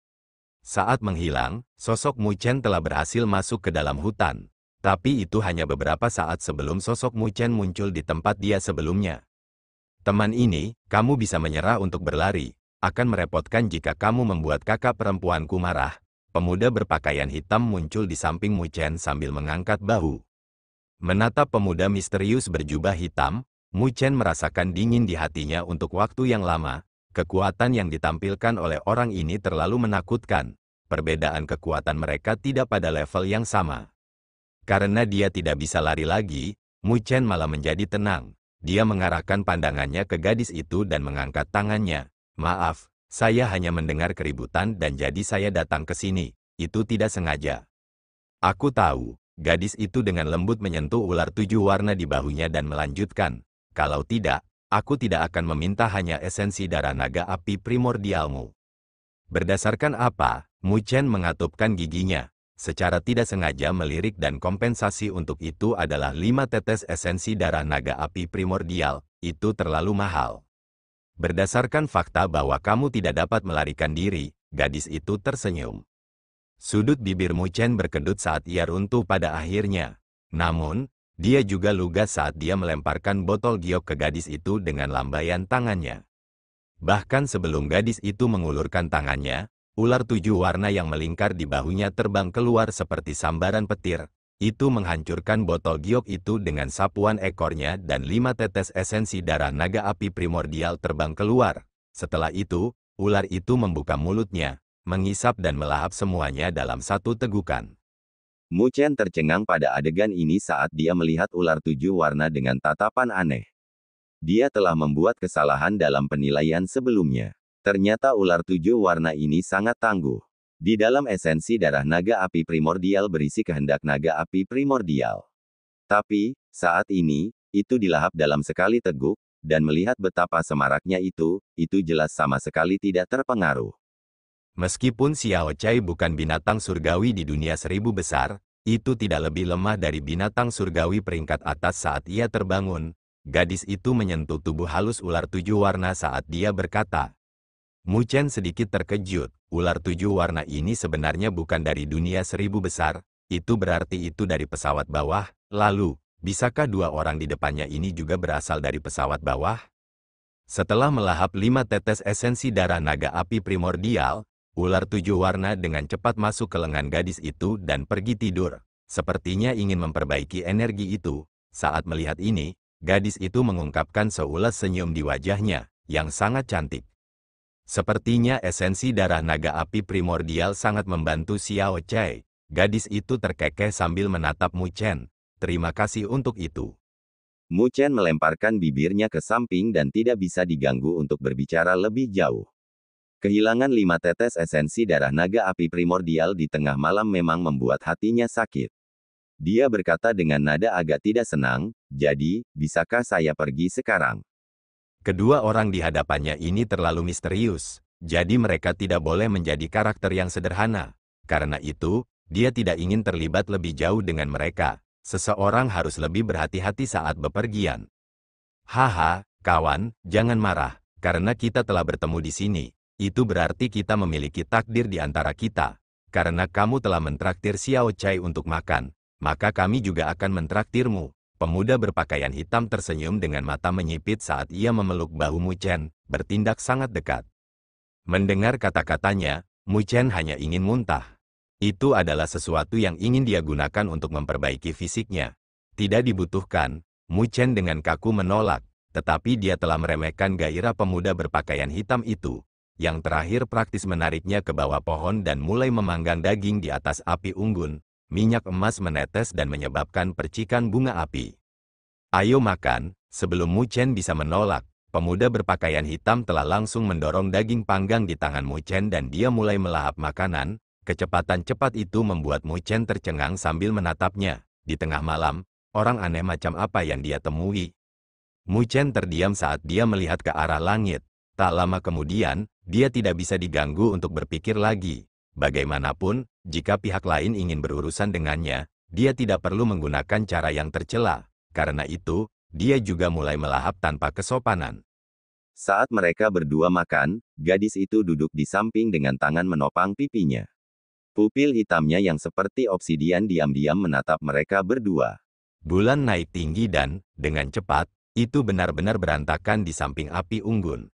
Saat menghilang, sosok Mu Chen telah berhasil masuk ke dalam hutan. Tapi itu hanya beberapa saat sebelum sosok Mu Chen muncul di tempat dia sebelumnya. Teman ini, kamu bisa menyerah untuk berlari. Akan merepotkan jika kamu membuat kakak perempuanku marah. Pemuda berpakaian hitam muncul di samping Mu Chen sambil mengangkat bahu. Menatap pemuda misterius berjubah hitam, Mu Chen merasakan dingin di hatinya untuk waktu yang lama. Kekuatan yang ditampilkan oleh orang ini terlalu menakutkan. Perbedaan kekuatan mereka tidak pada level yang sama. Karena dia tidak bisa lari lagi, Mu Chen malah menjadi tenang. Dia mengarahkan pandangannya ke gadis itu dan mengangkat tangannya. Maaf, saya hanya mendengar keributan dan jadi saya datang ke sini. Itu tidak sengaja. Aku tahu, gadis itu dengan lembut menyentuh ular 7 warna di bahunya dan melanjutkan. Kalau tidak, aku tidak akan meminta hanya esensi darah naga api primordialmu. Berdasarkan apa? Mu Chen mengatupkan giginya. secara tidak sengaja melirik dan kompensasi untuk itu adalah 5 tetes esensi darah naga api primordial, itu terlalu mahal. Berdasarkan fakta bahwa kamu tidak dapat melarikan diri, gadis itu tersenyum. Sudut bibir Mu Chen berkedut saat ia runtuh pada akhirnya. Namun, dia juga lugas saat dia melemparkan botol giok ke gadis itu dengan lambaian tangannya. Bahkan sebelum gadis itu mengulurkan tangannya, ular 7 warna yang melingkar di bahunya terbang keluar seperti sambaran petir. Itu menghancurkan botol giok itu dengan sapuan ekornya dan 5 tetes esensi darah naga api primordial terbang keluar. Setelah itu, ular itu membuka mulutnya, mengisap dan melahap semuanya dalam satu tegukan. Mu Chen tercengang pada adegan ini saat dia melihat ular 7 warna dengan tatapan aneh. Dia telah membuat kesalahan dalam penilaian sebelumnya. Ternyata ular 7 warna ini sangat tangguh. Di dalam esensi darah naga api primordial berisi kehendak naga api primordial. Tapi, saat ini, itu dilahap dalam sekali teguk, dan melihat betapa semaraknya itu jelas sama sekali tidak terpengaruh. Meskipun Xiao Cai bukan binatang surgawi di dunia 1000 besar, itu tidak lebih lemah dari binatang surgawi peringkat atas saat ia terbangun. Gadis itu menyentuh tubuh halus ular 7 warna saat dia berkata. Mu Chen sedikit terkejut, ular 7 warna ini sebenarnya bukan dari dunia 1000 besar, itu berarti itu dari pesawat bawah. Lalu, bisakah 2 orang di depannya ini juga berasal dari pesawat bawah? Setelah melahap 5 tetes esensi darah naga api primordial, ular 7 warna dengan cepat masuk ke lengan gadis itu dan pergi tidur. Sepertinya ingin memperbaiki energi itu. Saat melihat ini, gadis itu mengungkapkan seulas senyum di wajahnya, yang sangat cantik. Sepertinya esensi darah naga api primordial sangat membantu Xiao Cai. Gadis itu terkekeh sambil menatap Mu Chen. Terima kasih untuk itu. Mu Chen melemparkan bibirnya ke samping dan tidak bisa diganggu untuk berbicara lebih jauh. Kehilangan 5 tetes esensi darah naga api primordial di tengah malam memang membuat hatinya sakit. Dia berkata dengan nada agak tidak senang, jadi, bisakah saya pergi sekarang? Kedua orang di hadapannya ini terlalu misterius, jadi mereka tidak boleh menjadi karakter yang sederhana. Karena itu, dia tidak ingin terlibat lebih jauh dengan mereka. Seseorang harus lebih berhati-hati saat bepergian. Haha, kawan, jangan marah, karena kita telah bertemu di sini. Itu berarti kita memiliki takdir di antara kita. Karena kamu telah mentraktir Xiao Cai untuk makan, maka kami juga akan mentraktirmu. Pemuda berpakaian hitam tersenyum dengan mata menyipit saat ia memeluk bahu Mu Chen, bertindak sangat dekat. Mendengar kata-katanya, Mu Chen hanya ingin muntah. Itu adalah sesuatu yang ingin dia gunakan untuk memperbaiki fisiknya. Tidak dibutuhkan, Mu Chen dengan kaku menolak, tetapi dia telah meremehkan gairah pemuda berpakaian hitam itu. Yang terakhir praktis menariknya ke bawah pohon dan mulai memanggang daging di atas api unggun. Minyak emas menetes dan menyebabkan percikan bunga api. Ayo makan, sebelum Mu Chen bisa menolak, pemuda berpakaian hitam telah langsung mendorong daging panggang di tangan Mu Chen dan dia mulai melahap makanan. Kecepatan cepat itu membuat Mu Chen tercengang sambil menatapnya. Di tengah malam, orang aneh macam apa yang dia temui? Mu Chen terdiam saat dia melihat ke arah langit. Tak lama kemudian, dia tidak bisa diganggu untuk berpikir lagi. Bagaimanapun, jika pihak lain ingin berurusan dengannya, dia tidak perlu menggunakan cara yang tercela. Karena itu, dia juga mulai melahap tanpa kesopanan. Saat mereka berdua makan, gadis itu duduk di samping dengan tangan menopang pipinya. Pupil hitamnya yang seperti obsidian diam-diam menatap mereka berdua. Bulan naik tinggi dan, dengan cepat, itu benar-benar berantakan di samping api unggun.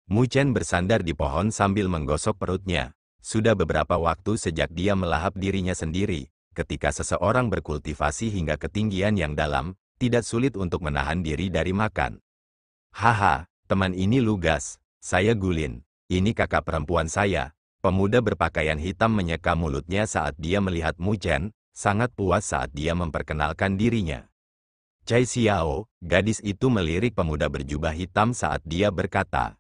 Mu Chen bersandar di pohon sambil menggosok perutnya. Sudah beberapa waktu sejak dia melahap dirinya sendiri. Ketika seseorang berkultivasi hingga ketinggian yang dalam, tidak sulit untuk menahan diri dari makan. Haha, teman ini lugas. Saya Gulin. Ini kakak perempuan saya. Pemuda berpakaian hitam menyeka mulutnya saat dia melihat Mu Chen, sangat puas saat dia memperkenalkan dirinya. Cai Xiao, gadis itu melirik pemuda berjubah hitam saat dia berkata.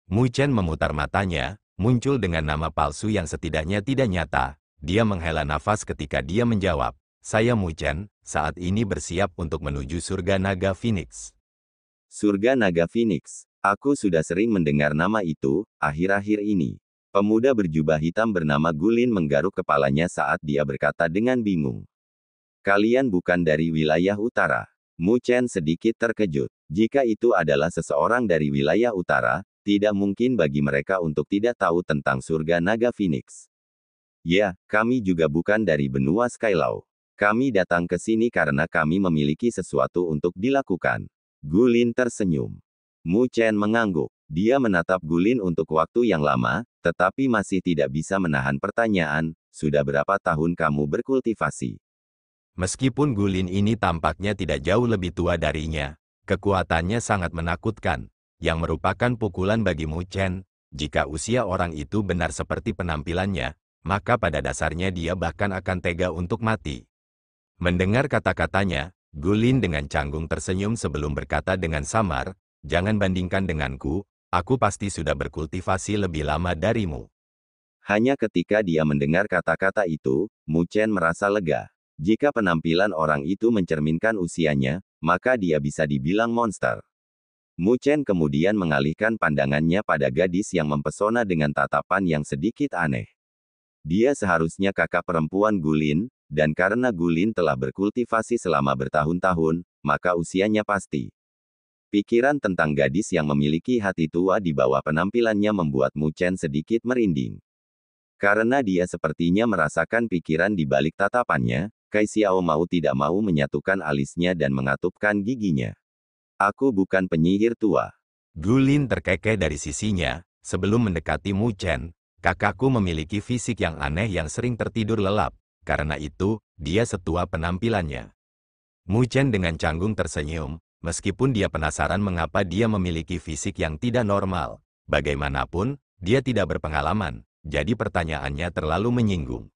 Mu Chen memutar matanya, muncul dengan nama palsu yang setidaknya tidak nyata. Dia menghela nafas ketika dia menjawab, saya Mu Chen, saat ini bersiap untuk menuju surga naga Phoenix. Surga naga Phoenix. Aku sudah sering mendengar nama itu, akhir-akhir ini. Pemuda berjubah hitam bernama Gulin menggaruk kepalanya saat dia berkata dengan bingung. Kalian bukan dari wilayah utara. Mu Chen sedikit terkejut. Jika itu adalah seseorang dari wilayah utara, tidak mungkin bagi mereka untuk tidak tahu tentang surga naga Phoenix. Ya, kami juga bukan dari benua Skylaw. Kami datang ke sini karena kami memiliki sesuatu untuk dilakukan. Gulin tersenyum. Mu Chen mengangguk. Dia menatap Gulin untuk waktu yang lama, tetapi masih tidak bisa menahan pertanyaan, sudah berapa tahun kamu berkultivasi? Meskipun Gulin ini tampaknya tidak jauh lebih tua darinya, kekuatannya sangat menakutkan, yang merupakan pukulan bagi Mu Chen. Jika usia orang itu benar seperti penampilannya, maka pada dasarnya dia bahkan akan tega untuk mati. Mendengar kata-katanya, Gulin dengan canggung tersenyum sebelum berkata dengan samar, "Jangan bandingkan denganku, aku pasti sudah berkultivasi lebih lama darimu." Hanya ketika dia mendengar kata-kata itu, Mu Chen merasa lega. Jika penampilan orang itu mencerminkan usianya, maka dia bisa dibilang monster. Mu Chen kemudian mengalihkan pandangannya pada gadis yang mempesona dengan tatapan yang sedikit aneh. Dia seharusnya kakak perempuan Gulin, dan karena Gulin telah berkultivasi selama bertahun-tahun, maka usianya pasti. Pikiran tentang gadis yang memiliki hati tua di bawah penampilannya membuat Mu Chen sedikit merinding. Karena dia sepertinya merasakan pikiran di balik tatapannya, Kai Xiao mau tidak mau menyatukan alisnya dan mengatupkan giginya. Aku bukan penyihir tua. Gulin terkekeh dari sisinya, sebelum mendekati Mu Chen. Kakakku memiliki fisik yang aneh yang sering tertidur lelap, karena itu, dia setua penampilannya. Mu Chen dengan canggung tersenyum, meskipun dia penasaran mengapa dia memiliki fisik yang tidak normal. Bagaimanapun, dia tidak berpengalaman, jadi pertanyaannya terlalu menyinggung.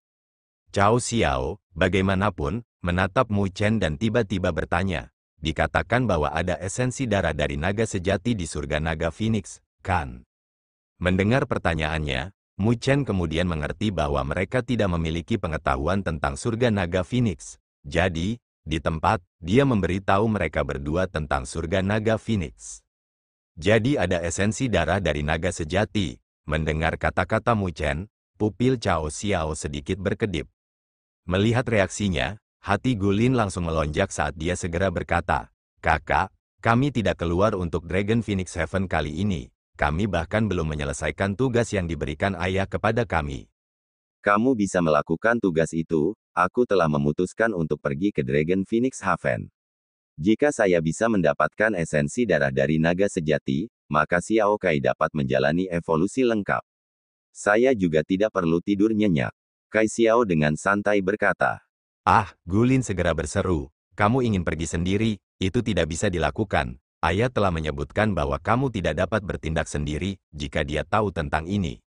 Cao Xiao, bagaimanapun, menatap Mu Chen dan tiba-tiba bertanya, "Dikatakan bahwa ada esensi darah dari naga sejati di surga naga Phoenix, kan?" Mendengar pertanyaannya, Mu Chen kemudian mengerti bahwa mereka tidak memiliki pengetahuan tentang surga naga Phoenix. Jadi, di tempat, dia memberitahu mereka berdua tentang surga naga Phoenix. Jadi ada esensi darah dari naga sejati. Mendengar kata-kata Mu Chen, pupil Cao Xiao sedikit berkedip. Melihat reaksinya, hati Gulin langsung melonjak saat dia segera berkata, "Kakak, kami tidak keluar untuk Dragon Phoenix Heaven kali ini. Kami bahkan belum menyelesaikan tugas yang diberikan ayah kepada kami." Kamu bisa melakukan tugas itu, aku telah memutuskan untuk pergi ke Dragon Phoenix Haven. Jika saya bisa mendapatkan esensi darah dari naga sejati, maka Xiao Kai dapat menjalani evolusi lengkap. Saya juga tidak perlu tidur nyenyak. Kai Xiao dengan santai berkata. "Ah," Gulin segera berseru, "kamu ingin pergi sendiri, itu tidak bisa dilakukan. Ayah telah menyebutkan bahwa kamu tidak dapat bertindak sendiri, jika dia tahu tentang ini."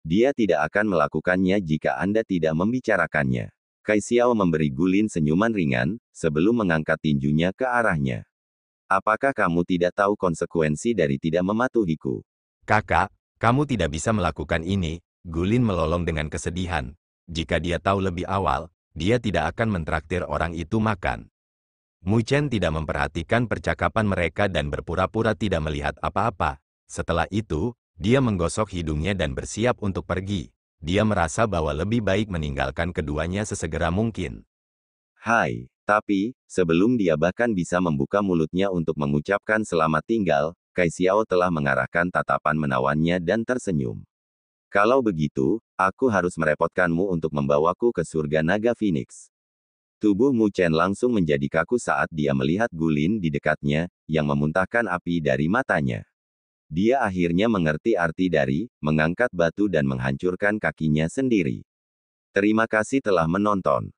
Dia tidak akan melakukannya jika Anda tidak membicarakannya. Kai Xiao memberi Gulin senyuman ringan, sebelum mengangkat tinjunya ke arahnya. Apakah kamu tidak tahu konsekuensi dari tidak mematuhiku? "Kakak, kamu tidak bisa melakukan ini," Gulin melolong dengan kesedihan. Jika dia tahu lebih awal, dia tidak akan mentraktir orang itu makan. Mu Chen tidak memperhatikan percakapan mereka dan berpura-pura tidak melihat apa-apa. Setelah itu, dia menggosok hidungnya dan bersiap untuk pergi. Dia merasa bahwa lebih baik meninggalkan keduanya sesegera mungkin. Hai, tapi, sebelum dia bahkan bisa membuka mulutnya untuk mengucapkan selamat tinggal, Kai Xiao telah mengarahkan tatapan menawannya dan tersenyum. Kalau begitu, aku harus merepotkanmu untuk membawaku ke surga naga Phoenix. Tubuh Mu Chen langsung menjadi kaku saat dia melihat Gulin di dekatnya, yang memuntahkan api dari matanya. Dia akhirnya mengerti arti dari mengangkat batu dan menghancurkan kakinya sendiri. Terima kasih telah menonton.